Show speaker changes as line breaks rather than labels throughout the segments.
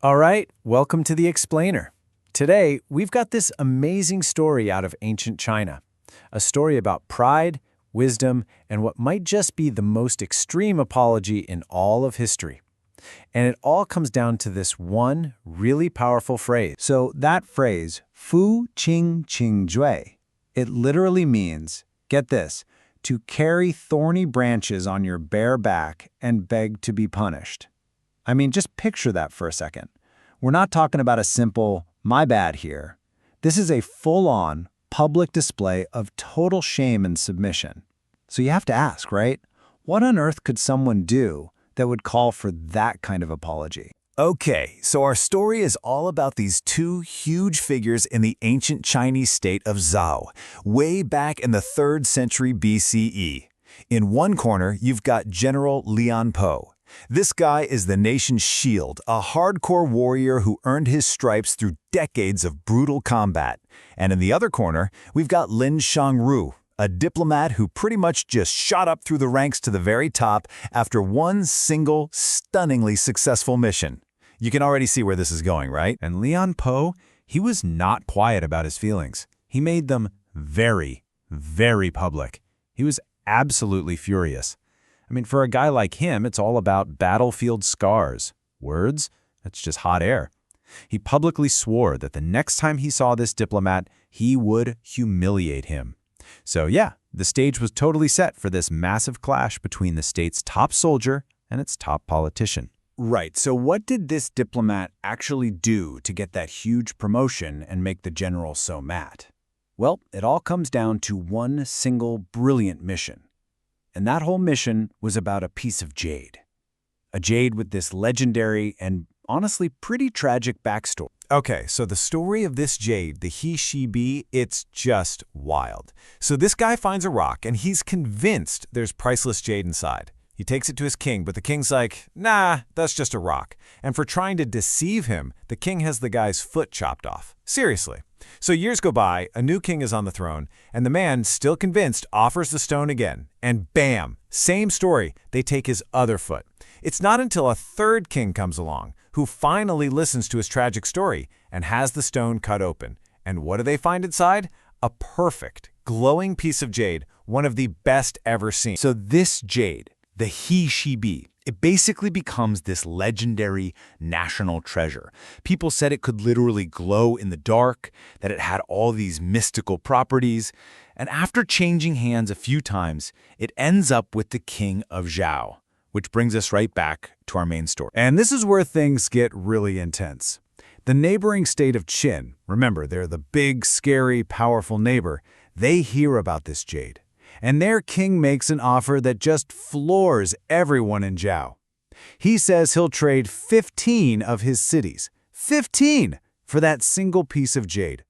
All right, welcome to the Explainer. Today, we've got this amazing story out of ancient China. A story about pride, wisdom, and what might just be the most extreme apology in all of history. And it all comes down to this one really powerful phrase.
So that phrase,負荊請罪, it literally means, get this, to carry thorny branches on your bare back and beg to be punished. I mean, just picture that for a second. We're not talking about a simple, my bad here. This is a full-on, public display of total shame and submission. So you have to ask, right? What on earth could someone do that would call for that kind of apology?
Okay, so our story is all about these two huge figures in the ancient Chinese state of Zhou, way back in the 3rd century BCE. In one corner, you've got General Lian Po. This guy is the nation's shield, a hardcore warrior who earned his stripes through decades of brutal combat. And in the other corner, we've got Lin Shangru, a diplomat who pretty much just shot up through the ranks to the very top after one single, stunningly successful mission. You can already see where this is going, right?
And Lian Po, he was not quiet about his feelings. He made them very, very public. He was absolutely furious. I mean, for a guy like him, it's all about battlefield scars. Words? That's just hot air. He publicly swore that the next time he saw this diplomat, he would humiliate him. So yeah, the stage was totally set for this massive clash between the state's top soldier and its top politician.
Right, so what did this diplomat actually do to get that huge promotion and make the general so mad? Well, it all comes down to one single brilliant mission. And that whole mission was about a piece of jade. A jade with this legendary and honestly pretty tragic backstory.
Okay, so the story of this jade, the he, she, be, it's just wild. So this guy finds a rock and he's convinced there's priceless jade inside. He takes it to his king, but the king's like, nah, that's just a rock. And for trying to deceive him, the king has the guy's foot chopped off. Seriously. So years go by, a new king is on the throne, and the man, still convinced, offers the stone again. And bam, same story, they take his other foot. It's not until a third king comes along, who finally listens to his tragic story and has the stone cut open. And what do they find inside? A perfect, glowing piece of jade, one of the best ever seen.
So this jade, the he, she, be, it basically becomes this legendary national treasure. People said it could literally glow in the dark, that it had all these mystical properties, and after changing hands a few times, it ends up with the king of Zhou, which brings us right back to our main story.
And this is where things get really intense. The neighboring state of Qin, remember, they're the big, scary, powerful neighbor, they hear about this jade. And their king makes an offer that just floors everyone in Zhou. He says he'll trade 15 of his cities, 15, for that single piece of jade.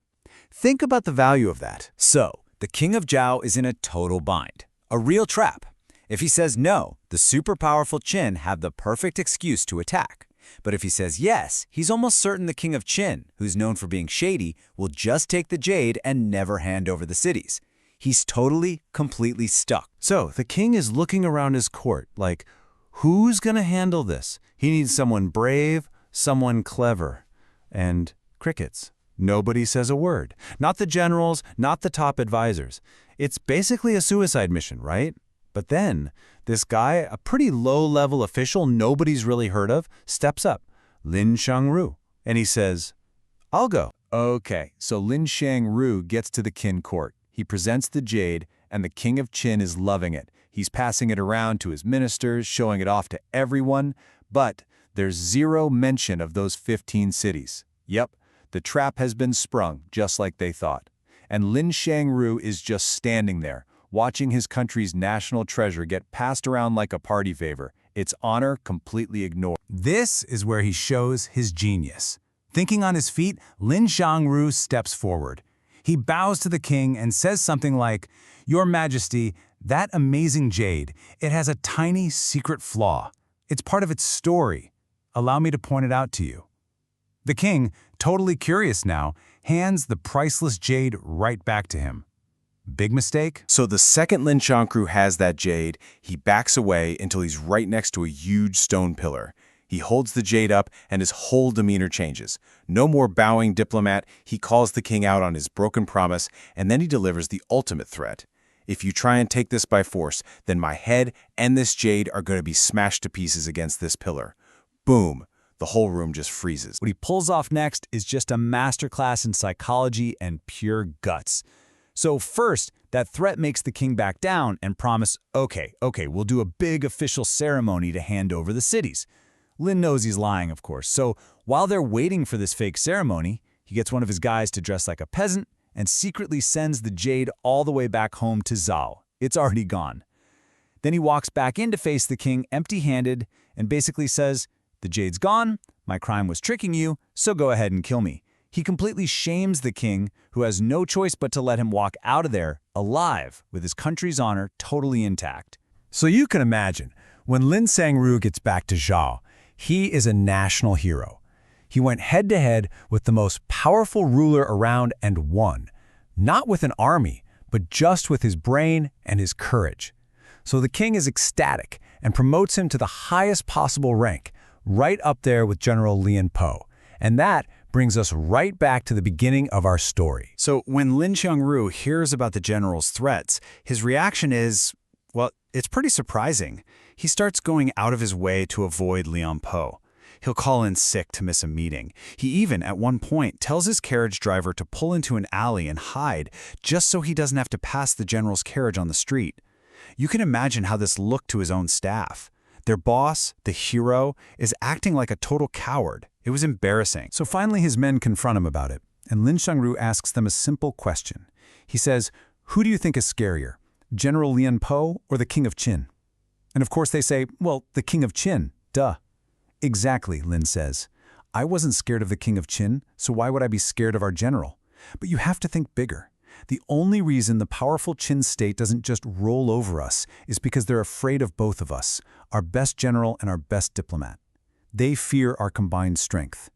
Think about the value of that.
So, the king of Zhou is in a total bind, a real trap. If he says no, the super powerful Qin have the perfect excuse to attack. But if he says yes, he's almost certain the king of Qin, who's known for being shady, will just take the jade and never hand over the cities. He's totally, completely stuck.
So the king is looking around his court like, who's going to handle this? He needs someone brave, someone clever. And crickets. Nobody says a word. Not the generals, not the top advisors. It's basically a suicide mission, right? But then, this guy, a pretty low-level official nobody's really heard of, steps up, Lin Shangru, and he says, I'll go.
Okay, so Lin Shangru gets to the Qin court. He presents the jade, and the king of Qin is loving it. He's passing it around to his ministers, showing it off to everyone, but there's zero mention of those 15 cities. Yep, the trap has been sprung, just like they thought. And Lin Shangru is just standing there, watching his country's national treasure get passed around like a party favor, its honor completely ignored.
This is where he shows his genius. Thinking on his feet, Lin Shangru steps forward. He bows to the king and says something like, Your Majesty, that amazing jade, it has a tiny secret flaw. It's part of its story. Allow me to point it out to you. The king, totally curious now, hands the priceless jade right back to him. Big mistake?
So the second Lin Shangru has that jade, he backs away until he's right next to a huge stone pillar. He holds the jade up and his whole demeanor changes. No more bowing diplomat, he calls the king out on his broken promise, and then he delivers the ultimate threat. If you try and take this by force, then my head and this jade are going to be smashed to pieces against this pillar. Boom. The whole room just freezes.
What he pulls off next is just a masterclass in psychology and pure guts. So first, that threat makes the king back down and promise, okay, we'll do a big official ceremony to hand over the cities. Lin knows he's lying, of course, so while they're waiting for this fake ceremony, he gets one of his guys to dress like a peasant and secretly sends the jade all the way back home to Zhao. It's already gone. Then he walks back in to face the king empty-handed and basically says, "The jade's gone, my crime was tricking you, so go ahead and kill me." He completely shames the king, who has no choice but to let him walk out of there alive, with his country's honor totally intact.
So you can imagine, when Lin Sangru gets back to Zhao, he is a national hero. He went head-to-head with the most powerful ruler around and won. Not with an army, but just with his brain and his courage. So the king is ecstatic and promotes him to the highest possible rank, right up there with General Lian Po. And that brings us right back to the beginning of our story.
So when Lin Xiangru hears about the general's threats, his reaction is, well, it's pretty surprising. He starts going out of his way to avoid Lian Po. He'll call in sick to miss a meeting. He even, at one point, tells his carriage driver to pull into an alley and hide, just so he doesn't have to pass the general's carriage on the street. You can imagine how this looked to his own staff. Their boss, the hero, is acting like a total coward. It was embarrassing.
So finally his men confront him about it, and Lin Xiangru asks them a simple question. He says, "Who do you think is scarier, General Lian Po or the King of Qin?" And of course they say, "Well, the King of Qin, duh." "Exactly," Lin says. "I wasn't scared of the King of Qin, so why would I be scared of our general? But you have to think bigger. The only reason the powerful Qin state doesn't just roll over us is because they're afraid of both of us, our best general and our best diplomat. They fear our combined strength.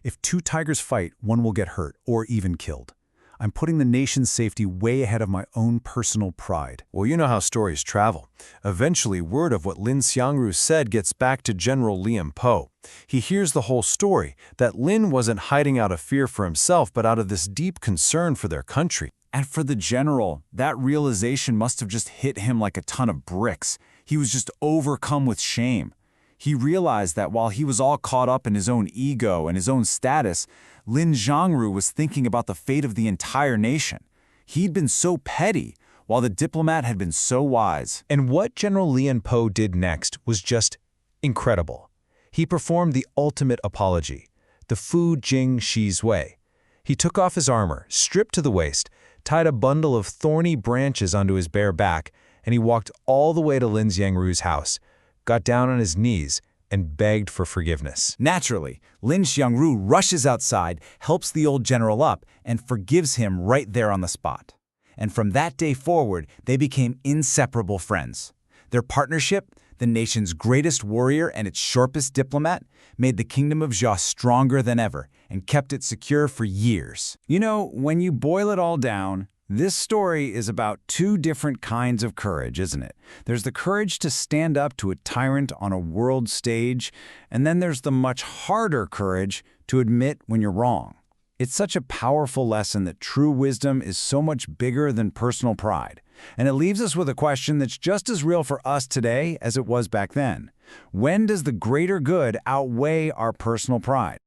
If two tigers fight, one will get hurt or even killed. I'm putting the nation's safety way ahead of my own personal pride."
Well, you know how stories travel. Eventually, word of what Lin Xiangru said gets back to General Lian Po. He hears the whole story, that Lin wasn't hiding out of fear for himself, but out of this deep concern for their country.
And for the general, that realization must have just hit him like a ton of bricks. He was just overcome with shame. He realized that while he was all caught up in his own ego and his own status, Lin Xiangru was thinking about the fate of the entire nation. He'd been so petty, while the diplomat had been so wise.
And what General Lian Po did next was just incredible. He performed the ultimate apology, the负荆请罪. He took off his armor, stripped to the waist, tied a bundle of thorny branches onto his bare back, and he walked all the way to Lin Xiangru's house, got down on his knees, and begged for forgiveness.
Naturally, Lin Xiangru rushes outside, helps the old general up, and forgives him right there on the spot. And from that day forward, they became inseparable friends. Their partnership, the nation's greatest warrior and its sharpest diplomat, made the kingdom of Zhao stronger than ever and kept it secure for years. You know, when you boil it all down, this story is about two different kinds of courage, isn't it? There's the courage to stand up to a tyrant on a world stage, and then there's the much harder courage to admit when you're wrong. It's such a powerful lesson that true wisdom is so much bigger than personal pride. And it leaves us with a question that's just as real for us today as it was back then. When does the greater good outweigh our personal pride?